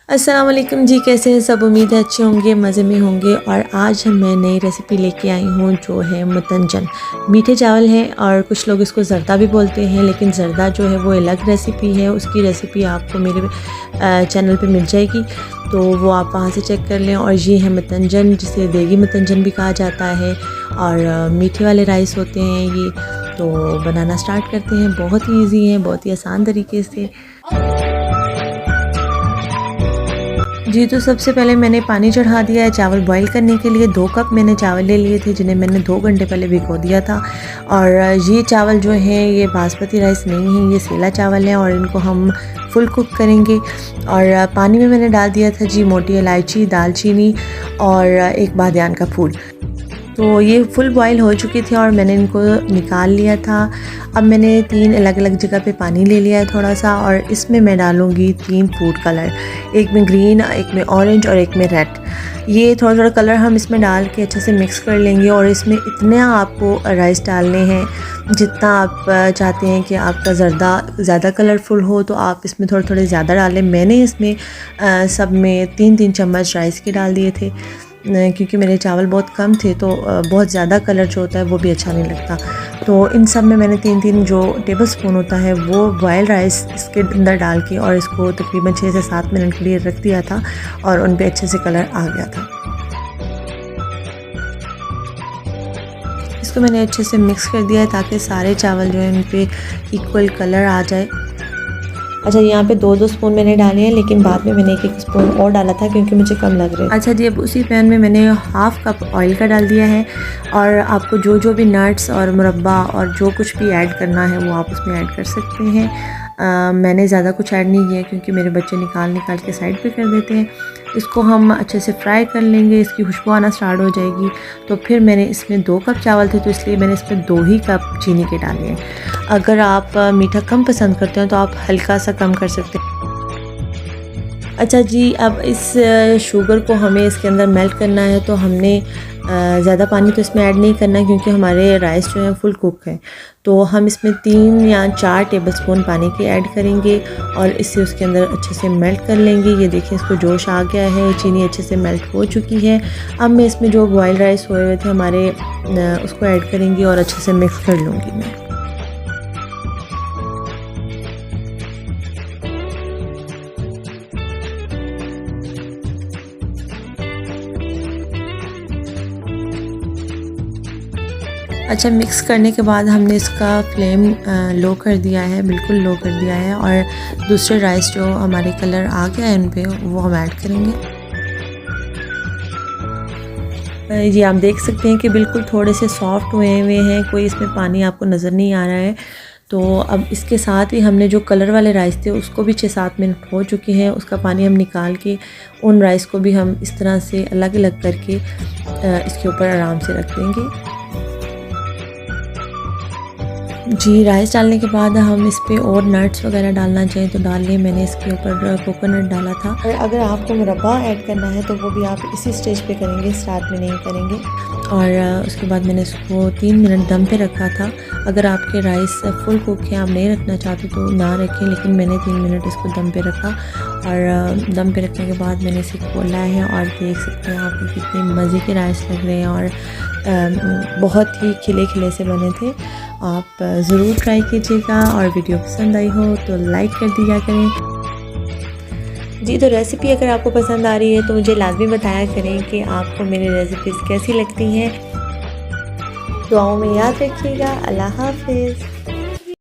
अस्सलाम वालेकुम जी, कैसे हैं सब। उम्मीद है अच्छे होंगे, मज़े में होंगे। और आज मैं नई रेसिपी लेके आई हूँ जो है मतंजन। मीठे चावल हैं और कुछ लोग इसको ज़र्दा भी बोलते हैं, लेकिन ज़र्दा जो है वो अलग रेसिपी है। उसकी रेसिपी आपको मेरे चैनल पे मिल जाएगी, तो वो आप वहाँ से चेक कर लें। और ये है मतंजन, जिसे देगी मतंजन भी कहा जाता है। और मीठे वाले राइस होते हैं ये। तो बनाना स्टार्ट करते हैं। बहुत ही ईजी है, बहुत ही आसान तरीके से। जी, तो सबसे पहले मैंने पानी चढ़ा दिया है चावल बॉईल करने के लिए। 2 कप मैंने चावल ले लिए थे, जिन्हें मैंने 2 घंटे पहले भिगो दिया था। और ये चावल जो हैं ये बासमती राइस नहीं है, ये सेला चावल है। और इनको हम फुल कुक करेंगे। और पानी में मैंने डाल दिया था जी मोटी इलायची, दालचीनी और एक बादियान का फूल। तो ये फुल बॉईल हो चुकी थी और मैंने इनको निकाल लिया था। अब मैंने 3 अलग अलग जगह पे पानी ले लिया है थोड़ा सा, और इसमें मैं डालूँगी 3 फूड कलर। एक में ग्रीन, एक में ऑरेंज और एक में रेड। ये थोड़ा थोड़ा कलर हम इसमें डाल के अच्छे से मिक्स कर लेंगे। और इसमें इतने आपको राइस डालने हैं जितना आप चाहते हैं कि आपका ज़र्दा ज़्यादा कलरफुल हो, तो आप इसमें थोड़े थोड़े ज़्यादा डालें। मैंने इसमें सब में 3-3 चम्मच राइस के डाल दिए थे, क्योंकि मेरे चावल बहुत कम थे, तो बहुत ज़्यादा कलर जो होता है वो भी अच्छा नहीं लगता। तो इन सब में मैंने 3-3 जो टेबल स्पून होता है वो बॉयल राइस इसके अंदर डाल के और इसको तकरीबन 6 से 7 मिनट के लिए रख दिया था। और उन पे अच्छे से कलर आ गया था। इसको मैंने अच्छे से मिक्स कर दिया है ताकि सारे चावल जो है उन पे इक्वल कलर आ जाए। अच्छा, यहाँ पे 2-2 स्पून मैंने डाले हैं, लेकिन बाद में मैंने 1-1 स्पून और डाला था क्योंकि मुझे कम लग रहे। अच्छा जी, अब उसी पैन में मैंने हाफ़ कप ऑयल का डाल दिया है। और आपको जो जो भी नट्स और मुरब्बा और जो कुछ भी ऐड करना है वो आप उसमें ऐड कर सकते हैं। मैंने ज़्यादा कुछ ऐड नहीं किया क्योंकि मेरे बच्चे निकाल के साइड पे कर देते हैं। इसको हम अच्छे से फ्राई कर लेंगे, इसकी खुशबू आना स्टार्ट हो जाएगी। तो फिर मैंने इसमें 2 कप चावल थे, तो इसलिए मैंने इसमें 2 ही कप चीनी के डाले हैं। अगर आप मीठा कम पसंद करते हैं तो आप हल्का सा कम कर सकते हैं। अच्छा जी, अब इस शुगर को हमें इसके अंदर मेल्ट करना है, तो हमने ज़्यादा पानी तो इसमें ऐड नहीं करना क्योंकि हमारे राइस जो है फुल कुक है। तो हम इसमें 3 या 4 टेबलस्पून पानी के ऐड करेंगे और इससे उसके अंदर अच्छे से मेल्ट कर लेंगे। ये देखिए, इसको जोश आ गया है, चीनी अच्छे से मेल्ट हो चुकी है। अब मैं इसमें जो बॉयल राइस हुए हुए थे हमारे, उसको ऐड करेंगी और अच्छे से मिक्स कर लूँगी मैं। अच्छा, मिक्स करने के बाद हमने इसका फ्लेम लो कर दिया है, बिल्कुल लो कर दिया है। और दूसरे राइस जो हमारे कलर आ गया है उन पे, वो हम ऐड करेंगे। ये आप देख सकते हैं कि बिल्कुल थोड़े से सॉफ्ट हुए हुए हैं, कोई इसमें पानी आपको नज़र नहीं आ रहा है। तो अब इसके साथ ही हमने जो कलर वाले राइस थे उसको भी 6-7 मिनट हो चुके हैं, उसका पानी हम निकाल के उन राइस को भी हम इस तरह से अलग अलग करके इसके ऊपर आराम से रख देंगे। जी, राइस डालने के बाद हम इस पे और नट्स वगैरह डालना चाहें तो डाल लें। मैंने इसके ऊपर कोकोनट डाला था। और अगर आपको मुरब्बा ऐड करना है तो वो भी आप इसी स्टेज पे करेंगे, स्टार्ट में नहीं करेंगे। और उसके बाद मैंने इसको 3 मिनट दम पे रखा था। अगर आपके राइस फुल कुक है, आप नहीं रखना चाहते तो ना रखें, लेकिन मैंने 3 मिनट इसको दम पे रखा। और दम पे रखने के बाद मैंने इसे खोला है और देख सकते हैं आप कितने मज़े के राइस लग रहे हैं और बहुत ही खिले खिले से बने थे। आप ज़रूर ट्राई कीजिएगा। और वीडियो पसंद आई हो तो लाइक कर दिया करें। जी, तो रेसिपी अगर आपको पसंद आ रही है तो मुझे लाजमी बताया करें कि आपको मेरी रेसिपीज़ कैसी लगती हैं। दुआओं में याद रखिएगा। अल्लाह हाफ़िज़।